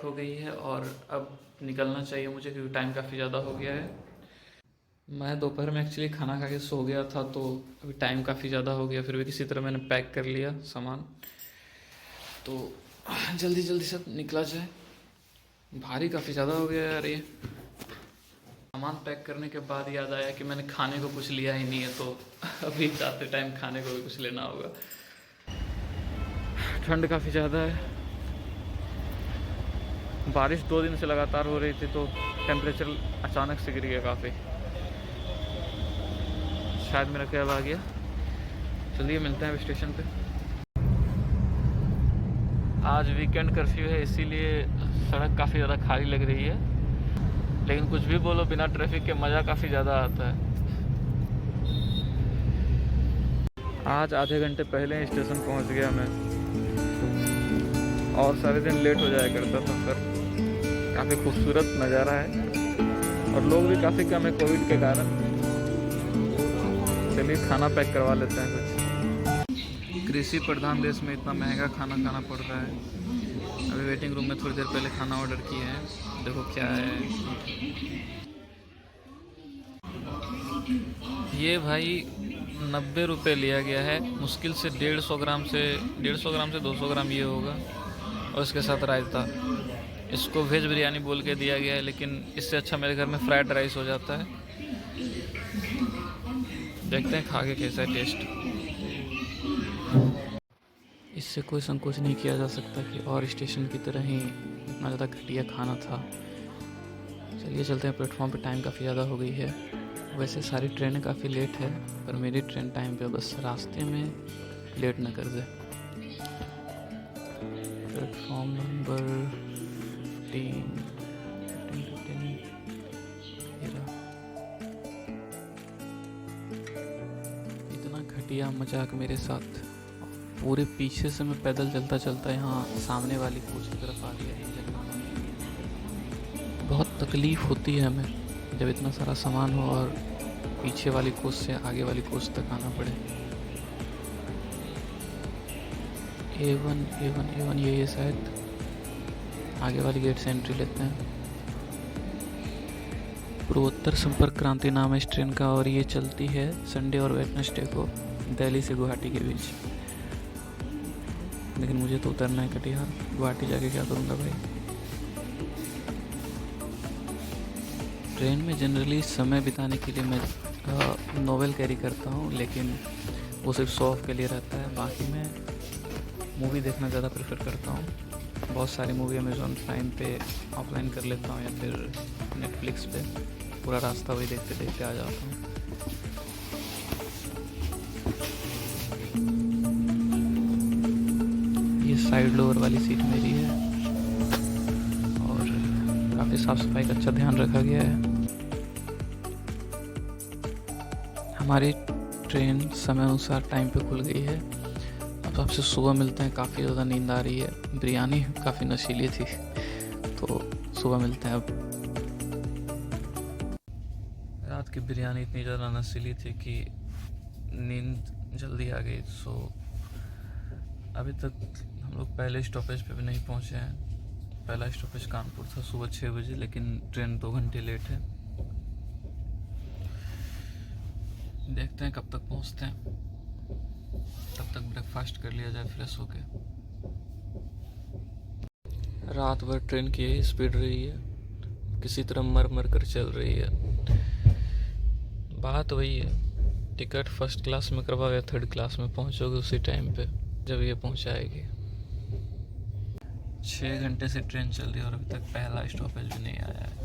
हो गई है और अब निकलना चाहिए मुझे क्योंकि टाइम काफ़ी ज़्यादा हो गया है। मैं दोपहर में एक्चुअली खाना खा के सो गया था, तो अभी टाइम काफ़ी ज़्यादा हो गया, फिर भी किसी तरह मैंने पैक कर लिया सामान, तो जल्दी जल्दी सब निकला जाए। भारी काफ़ी ज़्यादा हो गया यार ये। सामान पैक करने के बाद याद आया कि मैंने खाने को कुछ लिया ही नहीं है, तो अभी जाते टाइम खाने को भी कुछ लेना होगा। ठंड काफ़ी ज़्यादा है, बारिश 2 दिन से लगातार हो रही थी, तो टेम्परेचर अचानक से गिर गया काफ़ी। शायद मेरा कैब आ गया, चलिए मिलते हैं स्टेशन पे। आज वीकेंड कर्फ्यू है, इसीलिए सड़क काफ़ी ज़्यादा खाली लग रही है, लेकिन कुछ भी बोलो बिना ट्रैफिक के मज़ा काफ़ी ज़्यादा आता है। आज आधे घंटे पहले स्टेशन पहुंच गया मैं, और सारे दिन लेट हो जाया करता था सर। काफ़ी खूबसूरत नज़ारा है और लोग भी काफ़ी कम है कोविड के कारण। चलिए खाना पैक करवा लेते हैं कुछ। कृषि प्रधान देश में इतना महंगा खाना खाना पड़ रहा है। अभी वेटिंग रूम में थोड़ी देर पहले खाना ऑर्डर किए हैं, देखो क्या है ये भाई। 90 रुपये लिया गया है, मुश्किल से 150 ग्राम से 200 ग्राम ये होगा, और इसके साथ रायता। इसको वेज बिरयानी बोल के दिया गया है, लेकिन इससे अच्छा मेरे घर में फ्राइड राइस हो जाता है। देखते हैं खा के कैसा है टेस्ट। इससे कोई संकोच नहीं किया जा सकता कि और स्टेशन की तरह ही इतना ज़्यादा घटिया खाना था। चलिए चलते हैं प्लेटफॉर्म पे, टाइम काफ़ी ज़्यादा हो गई है। वैसे सारी ट्रेनें काफ़ी लेट है, पर मेरी ट्रेन टाइम पे, बस रास्ते में लेट ना कर दे। प्लेटफॉर्म नंबर 15 इतना घटिया मजाक मेरे साथ। पूरे पीछे से मैं पैदल चलता चलता यहाँ सामने वाली कोच की तरफ आ गया। बहुत तकलीफ़ होती है हमें जब इतना सारा सामान हो और पीछे वाली कोच से आगे वाली कोच तक आना पड़े। A1 ये शायद आगे वाली गेट से एंट्री लेते हैं। पूर्वोत्तर संपर्क क्रांति नाम है इस ट्रेन का, और ये चलती है संडे और वेडनेसडे को दिल्ली से गुवाहाटी के बीच। लेकिन मुझे तो उतरना है कटिहार, गुवाहाटी जाके क्या करूँगा भाई। ट्रेन में जनरली समय बिताने के लिए मैं नोवेल कैरी करता हूँ, लेकिन वो सिर्फ शो ऑफ के लिए रहता है। बाकी मैं मूवी देखना ज़्यादा प्रेफर करता हूँ। बहुत सारी मूवी अमेज़ॉन प्राइम पे ऑफलाइन कर लेता हूँ या फिर नेटफ्लिक्स पे। पूरा रास्ता वही देखते देखते आ जाता हूँ। ये साइड लोअर वाली सीट मेरी है और काफ़ी साफ़ सफाई का अच्छा ध्यान रखा गया है। हमारी ट्रेन समय अनुसार टाइम पे खुल गई है। अब आपसे सुबह मिलते हैं, काफ़ी ज़्यादा नींद आ रही है। बिरयानी काफ़ी नशीली थी, तो सुबह मिलते हैं। अब रात की बिरयानी इतनी ज़्यादा नशीली थी कि नींद जल्दी आ गई। सो अभी तक हम लोग पहले स्टॉपेज पे भी नहीं पहुँचे हैं। पहला स्टॉपेज कानपुर था सुबह 6 बजे, लेकिन ट्रेन 2 घंटे लेट है। देखते हैं कब तक पहुँचते हैं, तब तक ब्रेकफास्ट कर लिया जाए फ्रेश होके। रात भर ट्रेन की यही स्पीड रही है, किसी तरह मर कर चल रही है। बात वही है, टिकट फर्स्ट क्लास में करवा या थर्ड क्लास में पहुंचोगे उसी टाइम पे जब ये पहुंचाएगी। 6 घंटे से ट्रेन चल रही है और अभी तक पहला स्टॉपेज भी नहीं आया है।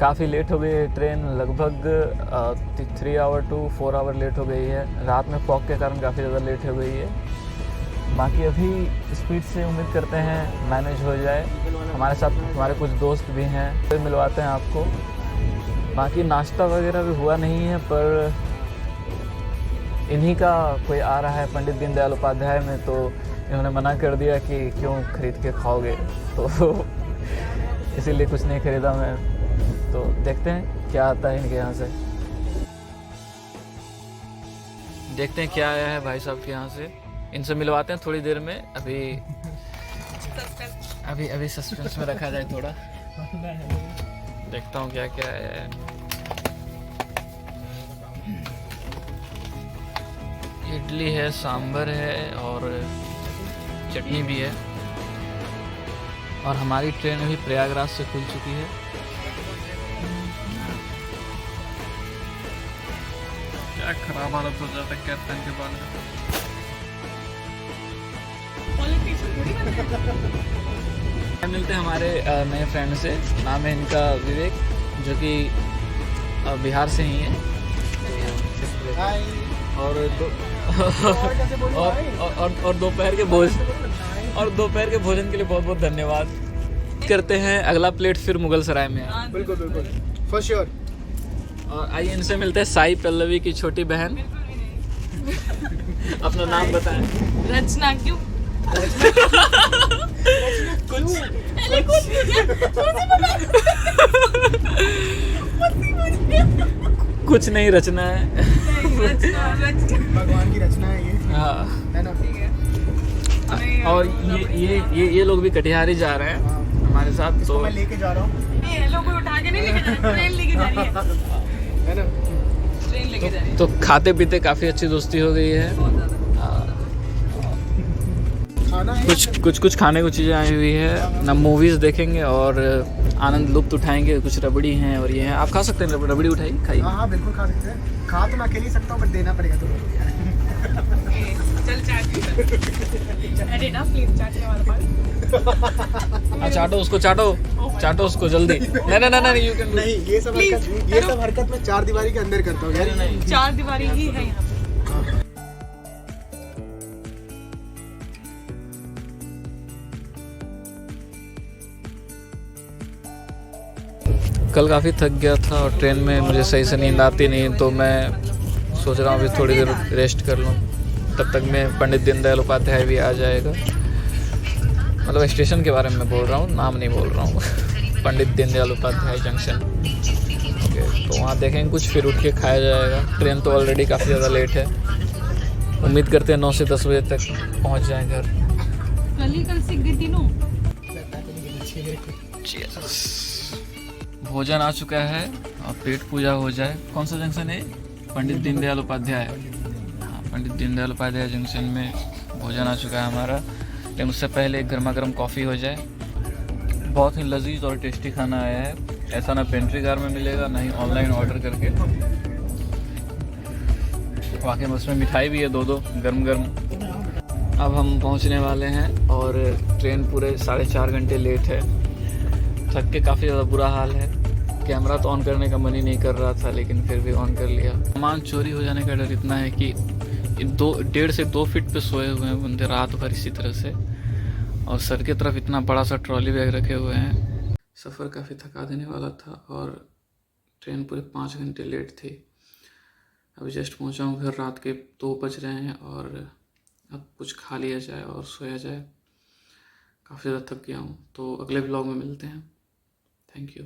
काफ़ी लेट हो गई है ट्रेन, लगभग 3 आवर to 4 आवर लेट हो गई है। रात में फॉग के कारण काफ़ी ज़्यादा लेट हो गई है। बाकी अभी स्पीड से उम्मीद करते हैं मैनेज हो जाए। हमारे साथ हमारे कुछ दोस्त भी हैं, फिर मिलवाते हैं आपको। बाकी नाश्ता वगैरह भी हुआ नहीं है, पर इन्हीं का कोई आ रहा है पंडित दीनदयाल उपाध्याय में, तो इन्होंने मना कर दिया कि क्यों खरीद के खाओगे, तो इसीलिए कुछ नहीं खरीदा मैं। तो देखते हैं क्या आता है इनके यहाँ से, देखते हैं क्या आया है भाई साहब के यहाँ से। इनसे मिलवाते हैं थोड़ी देर में। अभी सस्पेंस में रखा जाए थोड़ा। देखता हूँ क्या क्या आया है। इडली है, सांभर है और चटनी भी है। और हमारी ट्रेन अभी प्रयागराज से खुल चुकी है। क्या खराब हालत हो जाता है कैप्टन के बाल में। मिलते हैं हमारे नए फ्रेंड से। नाम है इनका विवेक, जो कि बिहार से ही है। और दोपहर के भोजन के लिए बहुत बहुत धन्यवाद करते हैं। अगला प्लेट फिर मुगल सराय में है। बिल्कुल बिल्कुल फॉर श्योर। और आइए इनसे मिलते हैं साई पल्लवी की छोटी बहन। अपना नाम बताएं। रचना। क्यों कुछ नहीं, रचना है। भगवान की रचना है ये। हाँ, है ना? और ये लोग भी कटिहार ही जा रहे हैं हमारे साथ। तो मैं लेके जा रहा हूँ। ये लोगों को उठा के नहीं लेके जा रही, ट्रेन लेके जा रही है। है ना? ट्रेन लेके जा रही है। तो खाते पीते काफ़ी अच्छी दोस्ती हो गई है। खाना है कुछ खाने को चीज़ें आई हुई है ना। मूवीज़ देखेंगे और आनंद लुत्फ उठाएंगे। कुछ रबड़ी हैं और ये हैं। आप खा सकते हैं रबड़ी, उठाइए खाइए। हाँ बिल्कुल खा सकते हैं। खा तो मैं अकेले ही सकता हूँ, बट देना पड़ेगा तो। चल चाट। अरे ना प्लीज चाटने वाला पाल। चाटो उसको जल्दी। नहीं यू कैन। नहीं, ये सब हरकत मैं 4 दीवारी के अंदर करता हूँ यार। 4 दीवारी ही है यहाँ पे। कल काफ़ी थक गया था और ट्रेन में मुझे सही से नींद आती नहीं, तो मैं सोच रहा हूँ अभी थोड़ी देर रेस्ट कर लूँ। तब तक मैं पंडित दीनदयाल उपाध्याय भी आ जाएगा। मतलब स्टेशन के बारे में मैं बोल रहा हूँ, नाम नहीं बोल रहा हूँ। पंडित दीनदयाल उपाध्याय जंक्शन। ओके, तो वहाँ देखेंगे कुछ, फिर उठ के खाया जाएगा। ट्रेन तो ऑलरेडी काफ़ी ज़्यादा लेट है। उम्मीद करते हैं 9 से 10 बजे तक पहुँच जाएँ घर। कल सीख गई तीनों। भोजन आ चुका है और पेट पूजा हो जाए। कौन सा जंक्शन है? पंडित दीनदयाल उपाध्याय। हाँ, पंडित दीनदयाल उपाध्याय जंक्शन में भोजन आ चुका है हमारा। लेकिन उससे पहले एक गर्मा गर्म कॉफ़ी हो जाए। बहुत ही लजीज और टेस्टी खाना आया है। ऐसा ना पेंट्री कार में मिलेगा, ना ही ऑनलाइन ऑर्डर करके। वाकई में उसमें मिठाई भी है 2 गर्म गर्म। अब हम पहुंचने वाले हैं और ट्रेन पूरे 4.5 घंटे लेट है। थक के काफ़ी ज़्यादा बुरा हाल है। कैमरा तो ऑन करने का मन ही नहीं कर रहा था, लेकिन फिर भी ऑन कर लिया। सामान चोरी हो जाने का डर इतना है कि 1.5 से 2 फीट पे सोए हुए हैं बंदे रात भर इसी तरह से। और सर की तरफ इतना बड़ा सा ट्रॉली बैग रखे हुए हैं। सफ़र काफ़ी थका देने वाला था और ट्रेन पूरे 5 घंटे लेट थी। अभी जस्ट पहुंचा हूँ घर, रात के 2 बज रहे हैं और अब कुछ खा लिया जाए और सोया जाए। काफ़ी ज़्यादा थक गया हूँ। तो अगले ब्लॉग में मिलते हैं। Thank you.